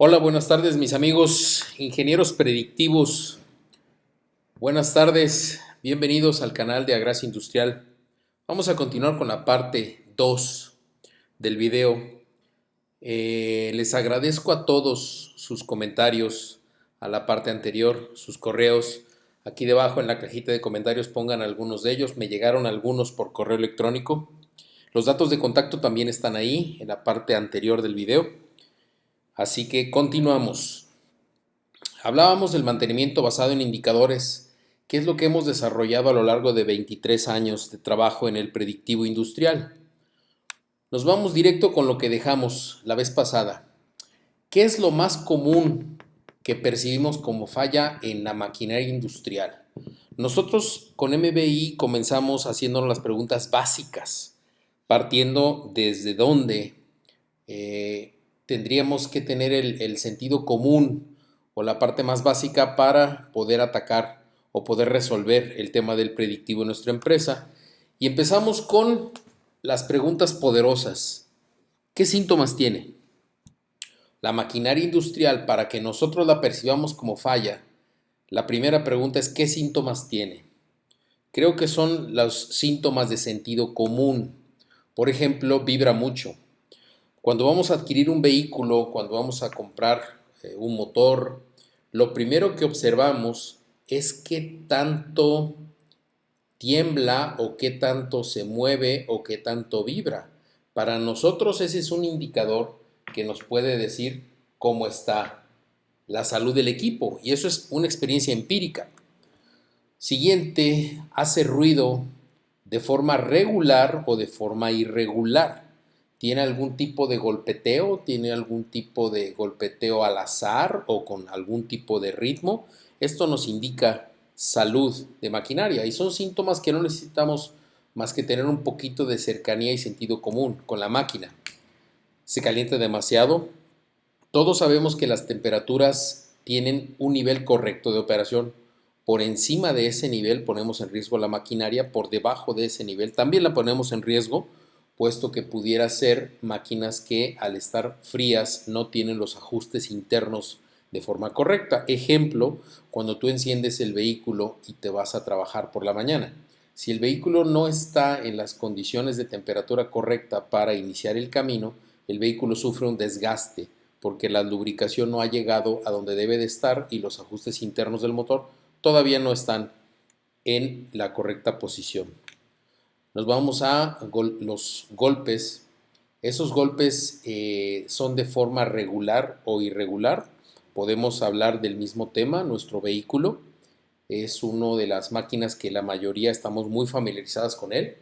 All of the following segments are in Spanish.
Hola, buenas tardes mis amigos ingenieros predictivos. Buenas tardes, bienvenidos al canal de Agracia Industrial. Vamos a continuar con la parte 2 del video. Les agradezco a todos sus comentarios a la parte anterior, sus correos. Aquí debajo en la cajita de comentarios pongan algunos de ellos. Me llegaron algunos por correo electrónico. Los datos de contacto también están ahí en la parte anterior del video. Así que continuamos. Hablábamos del mantenimiento basado en indicadores, que es lo que hemos desarrollado a lo largo de 23 años de trabajo en el predictivo industrial. Nos vamos directo con lo que dejamos la vez pasada. ¿Qué es lo más común que percibimos como falla en la maquinaria industrial? Nosotros con MBI comenzamos haciéndonos las preguntas básicas, partiendo desde dónde tendríamos que tener el sentido común o la parte más básica para poder atacar o poder resolver el tema del predictivo en nuestra empresa. Y empezamos con las preguntas poderosas. ¿Qué síntomas tiene la maquinaria industrial para que nosotros la percibamos como falla? La primera pregunta es ¿qué síntomas tiene? Creo que son los síntomas de sentido común. Por ejemplo, vibra mucho. Cuando vamos a adquirir un vehículo, cuando vamos a comprar un motor, lo primero que observamos es qué tanto tiembla o qué tanto se mueve o qué tanto vibra. Para nosotros ese es un indicador que nos puede decir cómo está la salud del equipo, y eso es una experiencia empírica. Siguiente, hace ruido de forma regular o de forma irregular. ¿Tiene algún tipo de golpeteo? ¿Tiene algún tipo de golpeteo al azar o con algún tipo de ritmo? Esto nos indica salud de maquinaria y son síntomas que no necesitamos más que tener un poquito de cercanía y sentido común con la máquina. ¿Se calienta demasiado? Todos sabemos que las temperaturas tienen un nivel correcto de operación. Por encima de ese nivel ponemos en riesgo la maquinaria, por debajo de ese nivel también la ponemos en riesgo, puesto que pudiera ser máquinas que al estar frías no tienen los ajustes internos de forma correcta. Ejemplo, cuando tú enciendes el vehículo y te vas a trabajar por la mañana. Si el vehículo no está en las condiciones de temperatura correcta para iniciar el camino, el vehículo sufre un desgaste porque la lubricación no ha llegado a donde debe de estar y los ajustes internos del motor todavía no están en la correcta posición. Nos vamos a los golpes. Esos golpes son de forma regular o irregular. Podemos hablar del mismo tema. Nuestro vehículo es una de las máquinas que la mayoría estamos muy familiarizadas con él.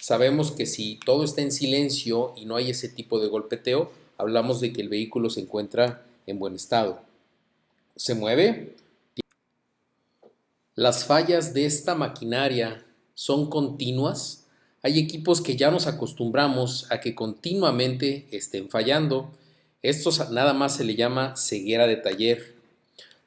Sabemos que si todo está en silencio y no hay ese tipo de golpeteo, hablamos de que el vehículo se encuentra en buen estado. ¿Se mueve? Las fallas de esta maquinaria son continuas. Hay equipos que ya nos acostumbramos a que continuamente estén fallando. Esto nada más se le llama ceguera de taller.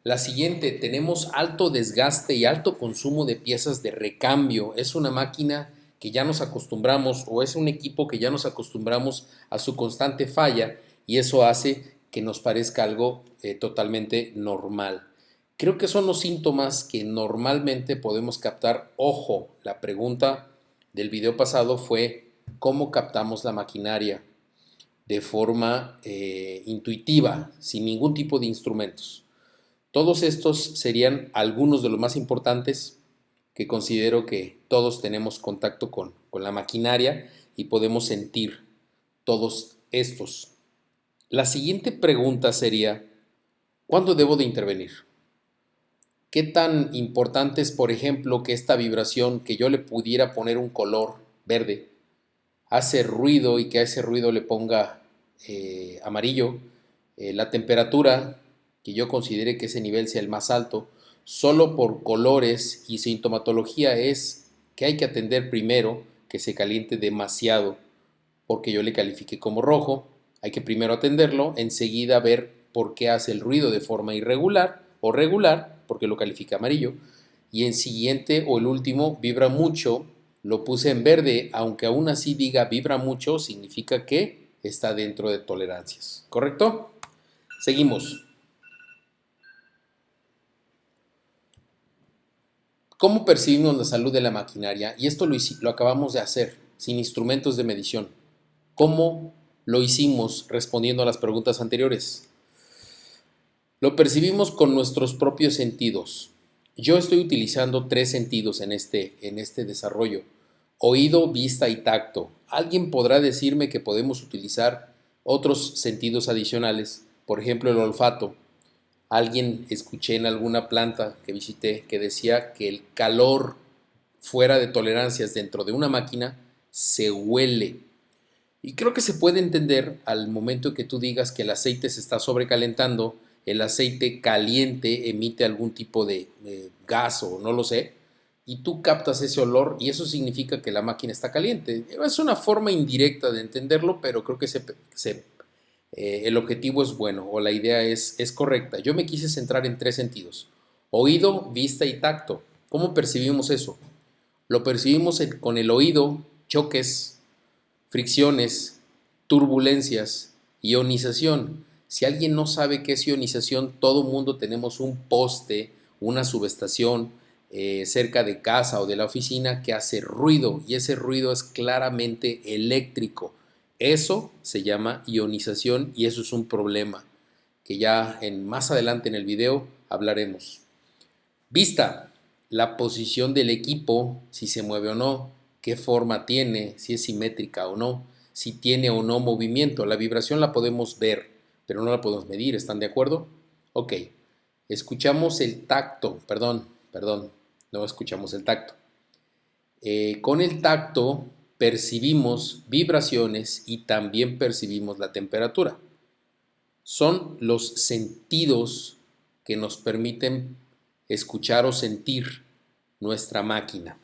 La siguiente, tenemos alto desgaste y alto consumo de piezas de recambio. Es una máquina que ya nos acostumbramos o es un equipo que ya nos acostumbramos a su constante falla y eso hace que nos parezca algo totalmente normal. Creo que son los síntomas que normalmente podemos captar. Ojo, la pregunta del video pasado fue ¿cómo captamos la maquinaria? De forma intuitiva, sin ningún tipo de instrumentos. Todos estos serían algunos de los más importantes que considero que todos tenemos contacto con la maquinaria y podemos sentir todos estos. La siguiente pregunta sería, ¿cuándo debo de intervenir? ¿Qué tan importante es, por ejemplo, que esta vibración, que yo le pudiera poner un color verde, hace ruido y que a ese ruido le ponga amarillo? La temperatura, que yo considere que ese nivel sea el más alto, solo por colores y sintomatología es que hay que atender primero que se caliente demasiado, porque yo le califique como rojo, hay que primero atenderlo, enseguida ver por qué hace el ruido de forma irregular o regular, porque lo califica amarillo, y en siguiente o el último, vibra mucho, lo puse en verde, aunque aún así diga vibra mucho, significa que está dentro de tolerancias, ¿correcto? Seguimos. ¿Cómo percibimos la salud de la maquinaria? Y esto lo acabamos de hacer, sin instrumentos de medición. ¿Cómo lo hicimos respondiendo a las preguntas anteriores? Lo percibimos con nuestros propios sentidos. Yo estoy utilizando 3 sentidos en este desarrollo: oído, vista y tacto. Alguien podrá decirme que podemos utilizar otros sentidos adicionales, por ejemplo el olfato. Alguien escuché en alguna planta que visité que decía que el calor fuera de tolerancias dentro de una máquina se huele. Y creo que se puede entender al momento que tú digas que el aceite se está sobrecalentando, el aceite caliente emite algún tipo de gas o no lo sé, y tú captas ese olor y eso significa que la máquina está caliente. Es una forma indirecta de entenderlo, pero creo que el objetivo es bueno o la idea es correcta. Yo me quise centrar en 3 sentidos: oído, vista y tacto. ¿Cómo percibimos eso? Lo percibimos con el oído: choques, fricciones, turbulencias, ionización. Si alguien no sabe qué es ionización, todo mundo tenemos un poste, una subestación cerca de casa o de la oficina que hace ruido y ese ruido es claramente eléctrico. Eso se llama ionización y eso es un problema que ya más adelante en el video hablaremos. Vista: la posición del equipo, si se mueve o no, qué forma tiene, si es simétrica o no, si tiene o no movimiento. La vibración la podemos ver, pero no la podemos medir, ¿están de acuerdo? Ok, escuchamos el tacto, perdón, no escuchamos el tacto. Con el tacto percibimos vibraciones y también percibimos la temperatura. Son los sentidos que nos permiten escuchar o sentir nuestra máquina.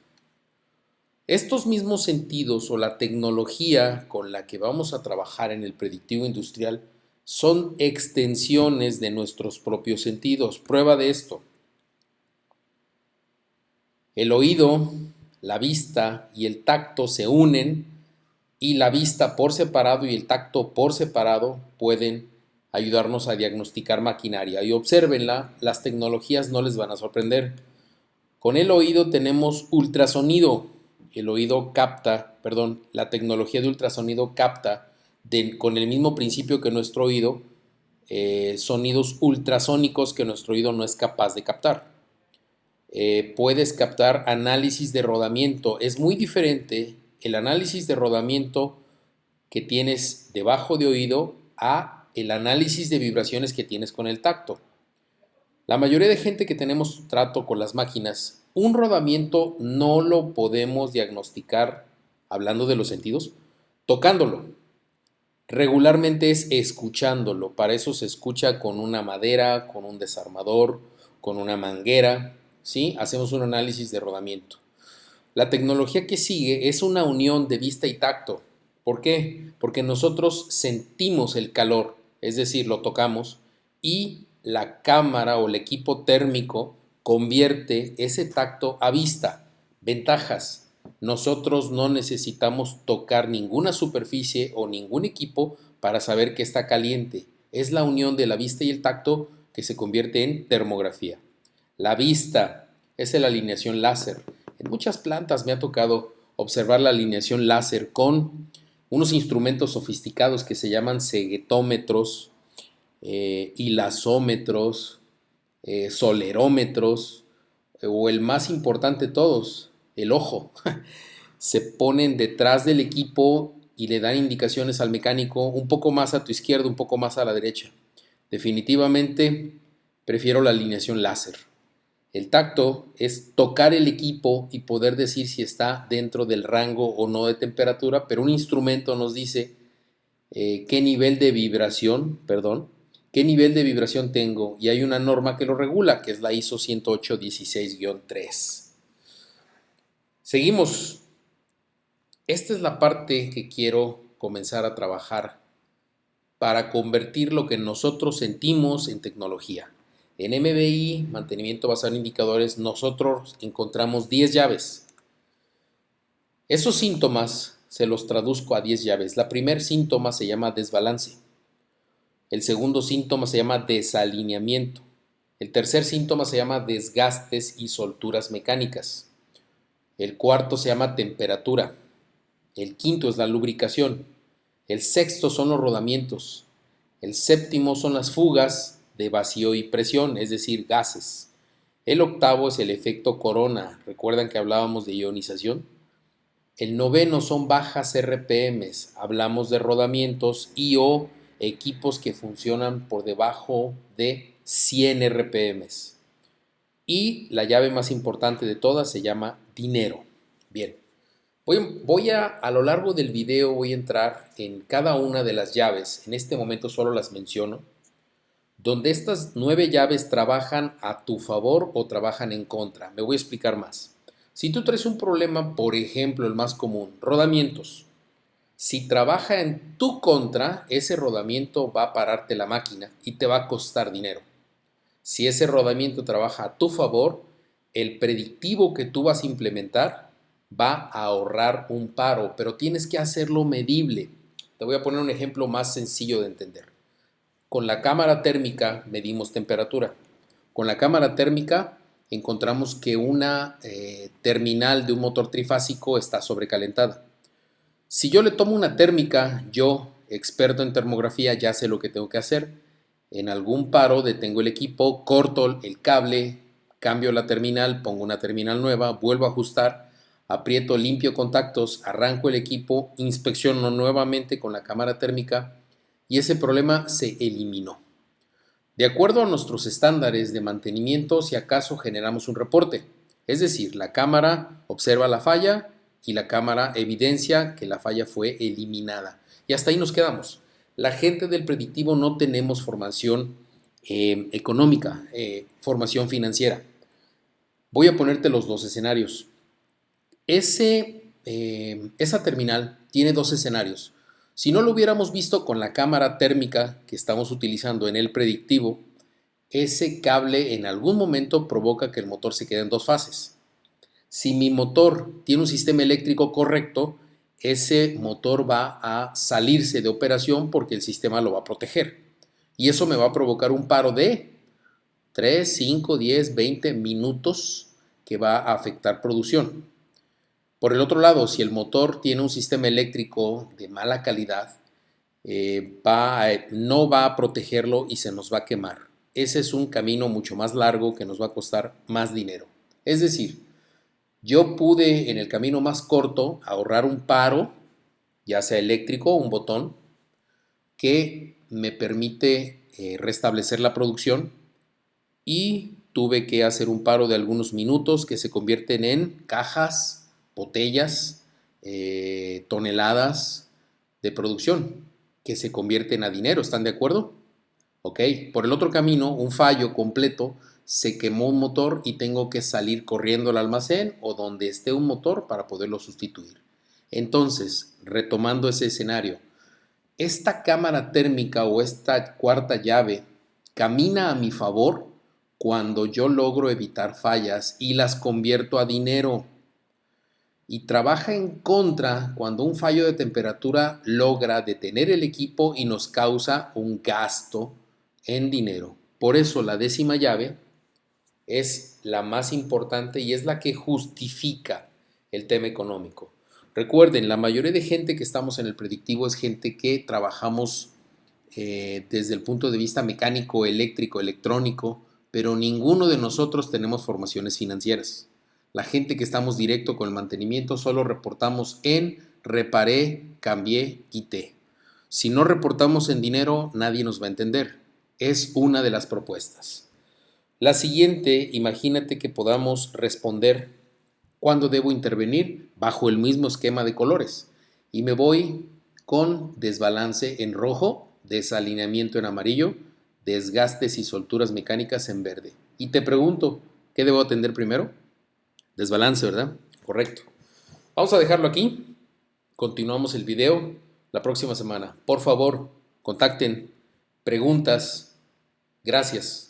Estos mismos sentidos o la tecnología con la que vamos a trabajar en el predictivo industrial son extensiones de nuestros propios sentidos. Prueba de esto: el oído, la vista y el tacto se unen y la vista por separado y el tacto por separado pueden ayudarnos a diagnosticar maquinaria. Y obsérvenla, las tecnologías no les van a sorprender. Con el oído tenemos ultrasonido. El oído capta, la tecnología de ultrasonido capta con el mismo principio que nuestro oído, sonidos ultrasónicos que nuestro oído no es capaz de captar. Puedes captar análisis de rodamiento. Es muy diferente el análisis de rodamiento que tienes debajo de oído a el análisis de vibraciones que tienes con el tacto. La mayoría de gente que tenemos trato con las máquinas, un rodamiento no lo podemos diagnosticar, hablando de los sentidos, tocándolo. Regularmente es escuchándolo. Para eso se escucha con una madera, con un desarmador, con una manguera, ¿sí? Hacemos un análisis de rodamiento. La tecnología que sigue es una unión de vista y tacto. ¿Por qué? Porque nosotros sentimos el calor, es decir, lo tocamos y la cámara o el equipo térmico convierte ese tacto a vista. Ventajas: nosotros no necesitamos tocar ninguna superficie o ningún equipo para saber que está caliente. Es la unión de la vista y el tacto que se convierte en termografía. La vista es la alineación láser. En muchas plantas me ha tocado observar la alineación láser con unos instrumentos sofisticados que se llaman ceguetómetros, hilasómetros, solerómetros, o el más importante de todos, el ojo. Se ponen detrás del equipo y le dan indicaciones al mecánico un poco más a tu izquierda, un poco más a la derecha. Definitivamente prefiero la alineación láser. El tacto es tocar el equipo y poder decir si está dentro del rango o no de temperatura, pero un instrumento nos dice qué nivel de vibración, tengo, y hay una norma que lo regula, que es la ISO 108-16-3. Seguimos. Esta es la parte que quiero comenzar a trabajar para convertir lo que nosotros sentimos en tecnología. En MBI, mantenimiento basado en indicadores, nosotros encontramos 10 llaves. Esos síntomas se los traduzco a 10 llaves. La primer síntoma se llama desbalance. El segundo síntoma se llama desalineamiento. El tercer síntoma se llama desgastes y solturas mecánicas. El cuarto se llama temperatura. El quinto es la lubricación. El sexto son los rodamientos. El séptimo son las fugas de vacío y presión, es decir, gases. El octavo es el efecto corona. ¿Recuerdan que hablábamos de ionización? El noveno son bajas RPMs. Hablamos de rodamientos y o equipos que funcionan por debajo de 100 RPMs. Y la llave más importante de todas se llama dinero. Bien, a lo largo del video voy a entrar en cada una de las llaves. En este momento solo las menciono, donde estas 9 llaves trabajan a tu favor o trabajan en contra. Me voy a explicar más. Si tú traes un problema, por ejemplo, el más común, rodamientos. Si trabaja en tu contra, ese rodamiento va a pararte la máquina y te va a costar dinero. Si ese rodamiento trabaja a tu favor, el predictivo que tú vas a implementar va a ahorrar un paro, pero tienes que hacerlo medible. Te voy a poner un ejemplo más sencillo de entender. Con la cámara térmica medimos temperatura. Con la cámara térmica encontramos que una terminal de un motor trifásico está sobrecalentada. Si yo le tomo una térmica, yo, experto en termografía, ya sé lo que tengo que hacer. En algún paro detengo el equipo, corto el cable, cambio la terminal, pongo una terminal nueva, vuelvo a ajustar, aprieto, limpio contactos, arranco el equipo, inspecciono nuevamente con la cámara térmica y ese problema se eliminó. De acuerdo a nuestros estándares de mantenimiento, si acaso generamos un reporte, es decir, la cámara observa la falla y la cámara evidencia que la falla fue eliminada. Y hasta ahí nos quedamos. La gente del predictivo no tenemos formación económica, formación financiera. Voy a ponerte los dos escenarios. Esa terminal tiene dos escenarios. Si no lo hubiéramos visto con la cámara térmica que estamos utilizando en el predictivo, ese cable en algún momento provoca que el motor se quede en dos fases. Si mi motor tiene un sistema eléctrico correcto, ese motor va a salirse de operación porque el sistema lo va a proteger. Y eso me va a provocar un paro de 3, 5, 10, 20 minutos que va a afectar producción. Por el otro lado, si el motor tiene un sistema eléctrico de mala calidad, no va a protegerlo y se nos va a quemar. Ese es un camino mucho más largo que nos va a costar más dinero. Es decir, yo pude en el camino más corto ahorrar un paro, ya sea eléctrico o un botón, que me permite restablecer la producción y tuve que hacer un paro de algunos minutos que se convierten en cajas, botellas, toneladas de producción que se convierten a dinero. ¿Están de acuerdo? Ok. Por el otro camino, un fallo completo, se quemó un motor y tengo que salir corriendo al almacén o donde esté un motor para poderlo sustituir. Entonces, retomando ese escenario, esta cámara térmica o esta cuarta llave camina a mi favor cuando yo logro evitar fallas y las convierto a dinero. Y trabaja en contra cuando un fallo de temperatura logra detener el equipo y nos causa un gasto en dinero. Por eso la décima llave es la más importante y es la que justifica el tema económico. Recuerden, la mayoría de gente que estamos en el predictivo es gente que trabajamos desde el punto de vista mecánico, eléctrico, electrónico, pero ninguno de nosotros tenemos formaciones financieras. La gente que estamos directo con el mantenimiento solo reportamos en reparé, cambié, quité. Si no reportamos en dinero, nadie nos va a entender. Es una de las propuestas. La siguiente, imagínate que podamos responder cuándo debo intervenir bajo el mismo esquema de colores. Y me voy con desbalance en rojo, desalineamiento en amarillo, desgastes y solturas mecánicas en verde. Y te pregunto, ¿qué debo atender primero? Desbalance, ¿verdad? Correcto. Vamos a dejarlo aquí. Continuamos el video la próxima semana. Por favor, contacten preguntas. Gracias.